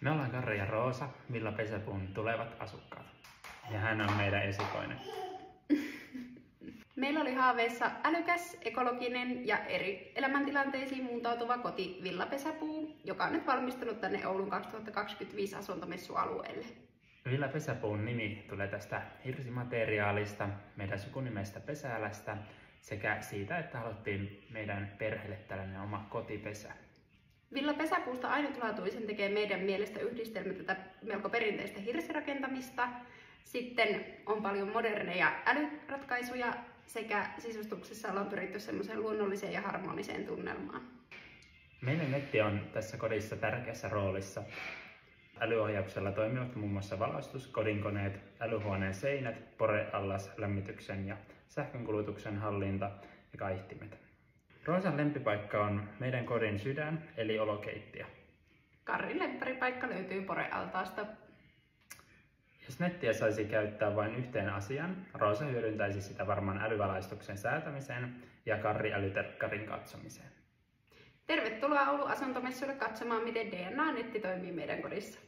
Me ollaan Karri ja Roosa, Villa Pesäpuun tulevat asukkaat. Ja hän on meidän esikoinen. Meillä oli haaveissa älykäs, ekologinen ja eri elämäntilanteisiin muuntautuva koti Villa Pesäpuu, joka on nyt valmistunut tänne Oulun 2025 asuntomessualueelle. Villa Pesäpuun nimi tulee tästä hirsimateriaalista, meidän sukunimestä Pesälästä sekä siitä, että haluttiin meidän perheelle tällainen oma kotipesä. Villa Pesäpuusta ainutlaatuisen tekee meidän mielestä yhdistelmä tätä melko perinteistä hirsirakentamista. Sitten on paljon moderneja älyratkaisuja sekä sisustuksessa ollaan pyritty semmoiseen luonnolliseen ja harmoniseen tunnelmaan. Meidän netti on tässä kodissa tärkeässä roolissa. Älyohjauksella toimivat muun muassa valaistus, kodinkoneet, älyhuoneen seinät, poreallas, lämmityksen ja sähkönkulutuksen hallinta ja kaihtimet. Roosan lempipaikka on meidän kodin sydän, eli olokeittiö. Karrin lempparipaikka löytyy porealtaasta. Jos nettiä saisi käyttää vain yhteen asiaan, Roosa hyödyntäisi sitä varmaan älyvalaistuksen säätämiseen ja Karri älyterkkarin katsomiseen. Tervetuloa Oulun asuntomessuille katsomaan, miten DNA-netti toimii meidän kodissa.